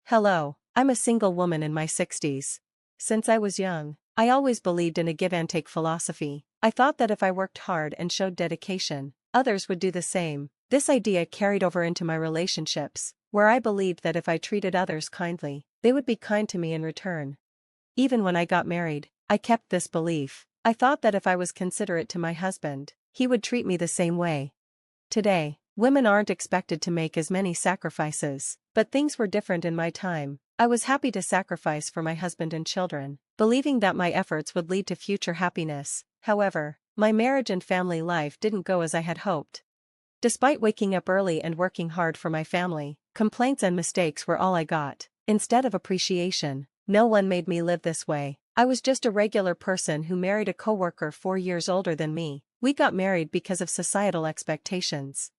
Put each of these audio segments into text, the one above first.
Hello, I'm a single woman in my 60s. Since I was young, I always believed in a give and take philosophy. I thought that if I worked hard and showed dedication, others would do the same. This idea carried over into my relationships, where I believed that if I treated others kindly, they would be kind to me in return. Even when I got married, I kept this belief. I thought that if I was considerate to my husband, he would treat me the same way. Today, women aren't expected to make as many sacrifices, but things were different in my time. I was happy to sacrifice for my husband and children, believing that my efforts would lead to future happiness. However, my marriage and family life didn't go as I had hoped. Despite waking up early and working hard for my family, complaints and mistakes were all I got. Instead of appreciation, no one made me live this way. I was just a regular person who married a coworker 4 years older than me. We got married because of societal expectations.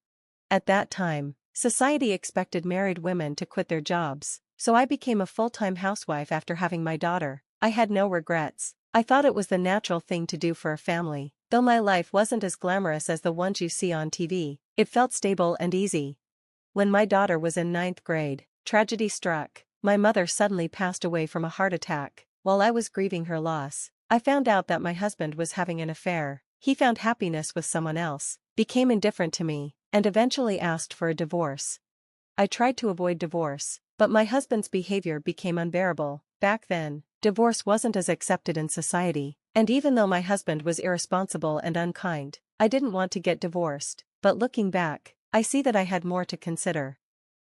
At that time, society expected married women to quit their jobs, so I became a full-time housewife after having my daughter. I had no regrets. I thought it was the natural thing to do for a family. Though my life wasn't as glamorous as the ones you see on TV, it felt stable and easy. When my daughter was in ninth grade, tragedy struck. My mother suddenly passed away from a heart attack. While I was grieving her loss, I found out that my husband was having an affair. He found happiness with someone else, became indifferent to me, and eventually asked for a divorce. I tried to avoid divorce, but my husband's behavior became unbearable. Back then, divorce wasn't as accepted in society, and even though my husband was irresponsible and unkind, I didn't want to get divorced. But looking back, I see that I had more to consider.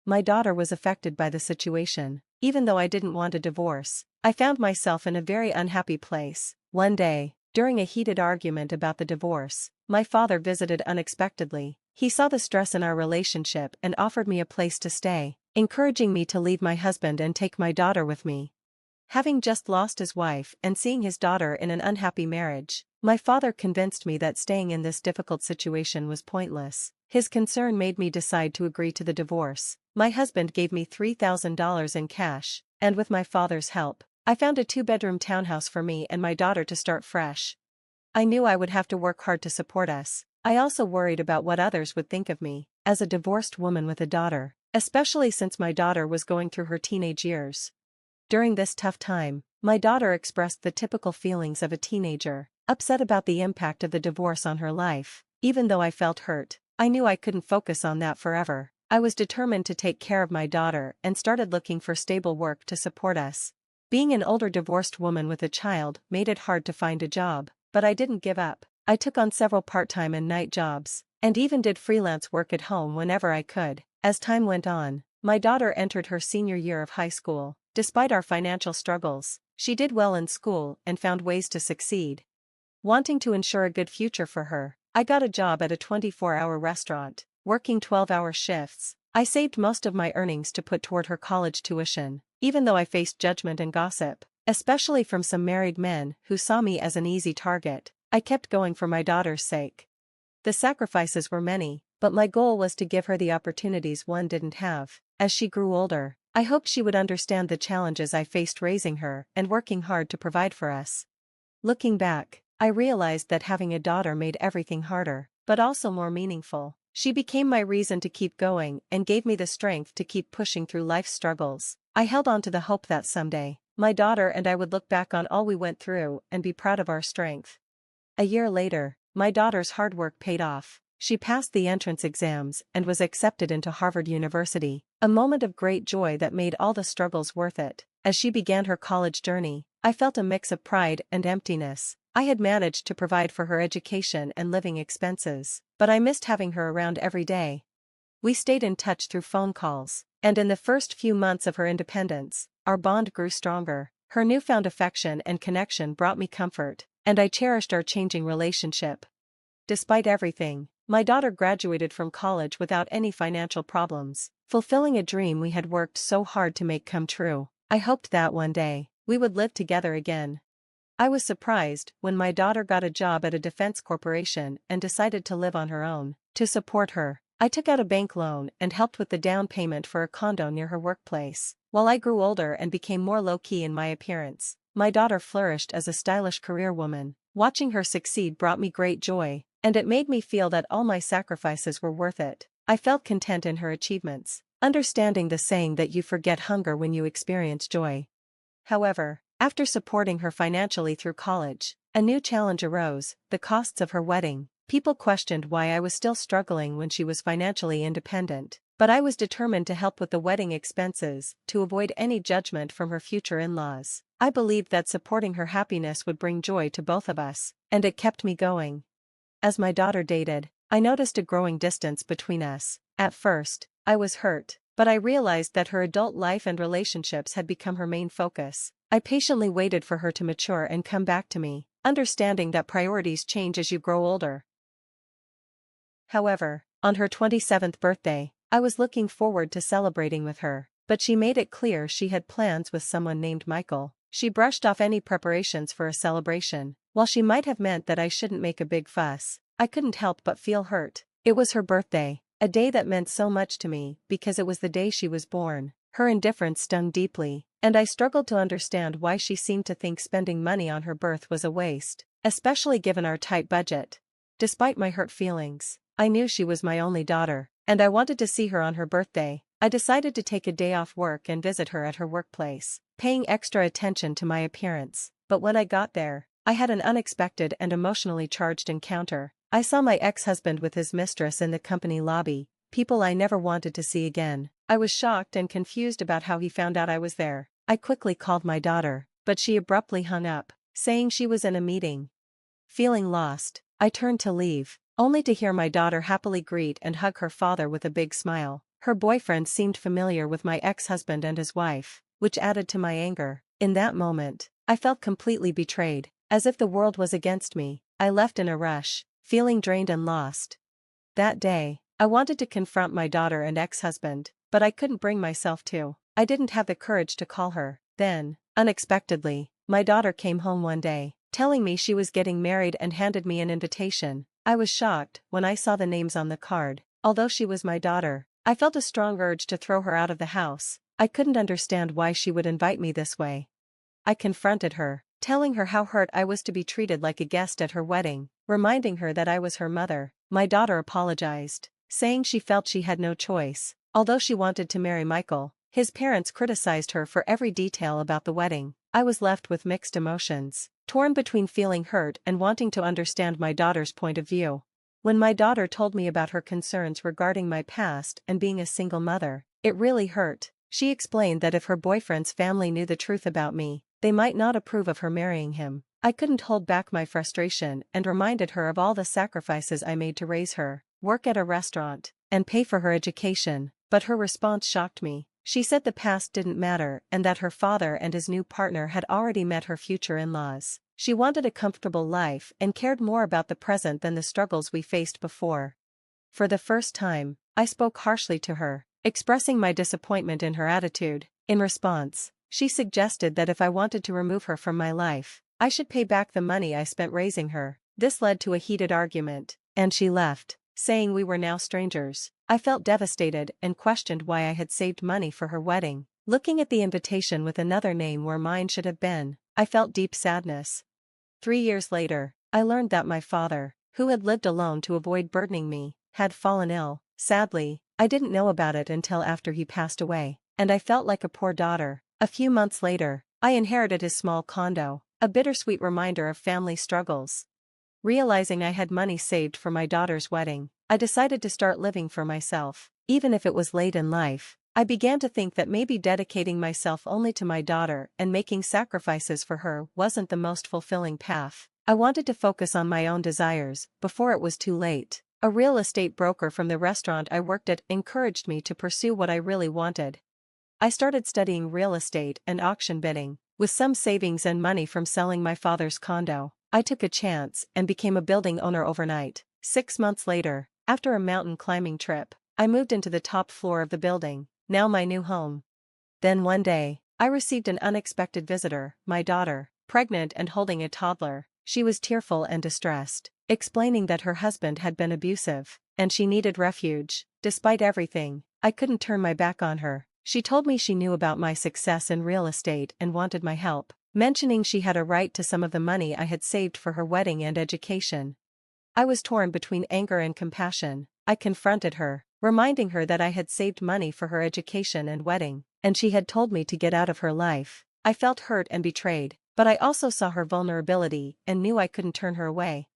My daughter was affected by the situation. Even though I didn't want a divorce, I found myself in a very unhappy place. One day, during a heated argument about the divorce, my father visited unexpectedly. He saw the stress in our relationship and offered me a place to stay, encouraging me to leave my husband and take my daughter with me. Having just lost his wife and seeing his daughter in an unhappy marriage, my father convinced me that staying in this difficult situation was pointless. His concern made me decide to agree to the divorce. My husband gave me $3,000 in cash, and with my father's help, I found a 2-bedroom townhouse for me and my daughter to start fresh. I knew I would have to work hard to support us. I also worried about what others would think of me as a divorced woman with a daughter, especially since my daughter was going through her teenage years. During this tough time, my daughter expressed the typical feelings of a teenager, upset about the impact of the divorce on her life. Even though I felt hurt, I knew I couldn't focus on that forever. I was determined to take care of my daughter and started looking for stable work to support us. Being an older divorced woman with a child made it hard to find a job, but I didn't give up. I took on several part-time and night jobs, and even did freelance work at home whenever I could. As time went on, my daughter entered her senior year of high school. Despite our financial struggles, she did well in school and found ways to succeed. Wanting to ensure a good future for her, I got a job at a 24-hour restaurant, working 12-hour shifts. I saved most of my earnings to put toward her college tuition, even though I faced judgment and gossip, especially from some married men who saw me as an easy target. I kept going for my daughter's sake. The sacrifices were many, but my goal was to give her the opportunities one didn't have. As she grew older, I hoped she would understand the challenges I faced raising her and working hard to provide for us. Looking back, I realized that having a daughter made everything harder, but also more meaningful. She became my reason to keep going and gave me the strength to keep pushing through life's struggles. I held on to the hope that someday, my daughter and I would look back on all we went through and be proud of our strength. A year later, my daughter's hard work paid off. She passed the entrance exams and was accepted into Harvard University, a moment of great joy that made all the struggles worth it. As she began her college journey, I felt a mix of pride and emptiness. I had managed to provide for her education and living expenses, but I missed having her around every day. We stayed in touch through phone calls, and in the first few months of her independence, our bond grew stronger. Her newfound affection and connection brought me comfort, and I cherished our changing relationship. Despite everything, my daughter graduated from college without any financial problems, fulfilling a dream we had worked so hard to make come true. I hoped that one day, we would live together again. I was surprised when my daughter got a job at a defense corporation and decided to live on her own. To support her, I took out a bank loan and helped with the down payment for a condo near her workplace. While I grew older and became more low-key in my appearance, my daughter flourished as a stylish career woman. Watching her succeed brought me great joy, and it made me feel that all my sacrifices were worth it. I felt content in her achievements. understanding the saying that you forget hunger when you experience joy. However, after supporting her financially through college, a new challenge arose: the costs of her wedding. People questioned why I was still struggling when she was financially independent, but I was determined to help with the wedding expenses, to avoid any judgment from her future in-laws. I believed that supporting her happiness would bring joy to both of us, and it kept me going. As my daughter dated, I noticed a growing distance between us. At first, I was hurt, but I realized that her adult life and relationships had become her main focus. I patiently waited for her to mature and come back to me, understanding that priorities change as you grow older. However, on her 27th birthday, I was looking forward to celebrating with her, but she made it clear she had plans with someone named Michael. She brushed off any preparations for a celebration. While she might have meant that I shouldn't make a big fuss, I couldn't help but feel hurt. It was her birthday, a day that meant so much to me because it was the day she was born. Her indifference stung deeply, and I struggled to understand why she seemed to think spending money on her birth was a waste, especially given our tight budget. Despite my hurt feelings, I knew she was my only daughter, and I wanted to see her on her birthday. I decided to take a day off work and visit her at her workplace, paying extra attention to my appearance. But when I got there, I had an unexpected and emotionally charged encounter. I saw my ex-husband with his mistress in the company lobby, people I never wanted to see again. I was shocked and confused about how he found out I was there. I quickly called my daughter, but she abruptly hung up, saying she was in a meeting. Feeling lost, I turned to leave, only to hear my daughter happily greet and hug her father with a big smile. Her boyfriend seemed familiar with my ex-husband and his wife, which added to my anger. In that moment, I felt completely betrayed, as if the world was against me. I left in a rush, feeling drained and lost. That day, I wanted to confront my daughter and ex-husband, but I couldn't bring myself to. I didn't have the courage to call her. Then, unexpectedly, my daughter came home one day, telling me she was getting married and handed me an invitation. I was shocked when I saw the names on the card. Although she was my daughter, I felt a strong urge to throw her out of the house. I couldn't understand why she would invite me this way. I confronted her, telling her how hurt I was to be treated like a guest at her wedding, reminding her that I was her mother. My daughter apologized, saying she felt she had no choice. Although she wanted to marry Michael, his parents criticized her for every detail about the wedding. I was left with mixed emotions, torn between feeling hurt and wanting to understand my daughter's point of view. When my daughter told me about her concerns regarding my past and being a single mother, it really hurt. She explained that if her boyfriend's family knew the truth about me, they might not approve of her marrying him. I couldn't hold back my frustration and reminded her of all the sacrifices I made to raise her, work at a restaurant, and pay for her education. But her response shocked me. She said the past didn't matter and that her father and his new partner had already met her future in-laws. She wanted a comfortable life and cared more about the present than the struggles we faced before. For the first time, I spoke harshly to her, expressing my disappointment in her attitude. In response, she suggested that if I wanted to remove her from my life, I should pay back the money I spent raising her. This led to a heated argument, and she left, saying we were now strangers. I felt devastated and questioned why I had saved money for her wedding. Looking at the invitation with another name where mine should have been, I felt deep sadness. 3 years later, I learned that my father, who had lived alone to avoid burdening me, had fallen ill. Sadly, I didn't know about it until after he passed away, and I felt like a poor daughter. A few months later, I inherited his small condo, a bittersweet reminder of family struggles. Realizing I had money saved for my daughter's wedding, I decided to start living for myself. Even if it was late in life, I began to think that maybe dedicating myself only to my daughter and making sacrifices for her wasn't the most fulfilling path. I wanted to focus on my own desires before it was too late. A real estate broker from the restaurant I worked at encouraged me to pursue what I really wanted. I started studying real estate and auction bidding. With some savings and money from selling my father's condo, I took a chance and became a building owner overnight. 6 months later, after a mountain climbing trip, I moved into the top floor of the building, now my new home. Then one day, I received an unexpected visitor, my daughter, pregnant and holding a toddler. She was tearful and distressed, explaining that her husband had been abusive, and she needed refuge. Despite everything, I couldn't turn my back on her. She told me she knew about my success in real estate and wanted my help, mentioning she had a right to some of the money I had saved for her wedding and education. I was torn between anger and compassion. I confronted her, reminding her that I had saved money for her education and wedding, and she had told me to get out of her life. I felt hurt and betrayed, but I also saw her vulnerability and knew I couldn't turn her away.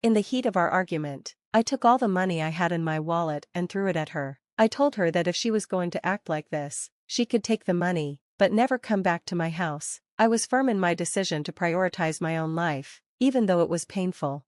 In the heat of our argument, I took all the money I had in my wallet and threw it at her. I told her that if she was going to act like this, she could take the money, but never come back to my house. I was firm in my decision to prioritize my own life, even though it was painful.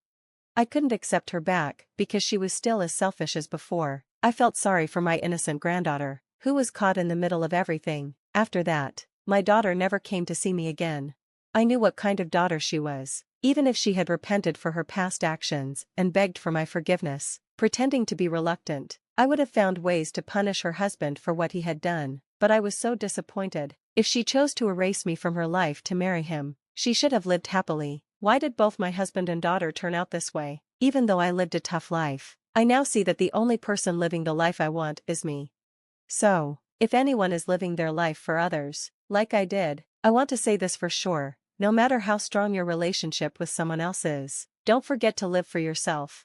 I couldn't accept her back because she was still as selfish as before. I felt sorry for my innocent granddaughter, who was caught in the middle of everything. After that, my daughter never came to see me again. I knew what kind of daughter she was. Even if she had repented for her past actions and begged for my forgiveness, pretending to be reluctant, I would have found ways to punish her husband for what he had done, but I was so disappointed. If she chose to erase me from her life to marry him, she should have lived happily. Why did both my husband and daughter turn out this way? Even though I lived a tough life, I now see that the only person living the life I want is me. So, if anyone is living their life for others, like I did, I want to say this for sure: no matter how strong your relationship with someone else is, don't forget to live for yourself.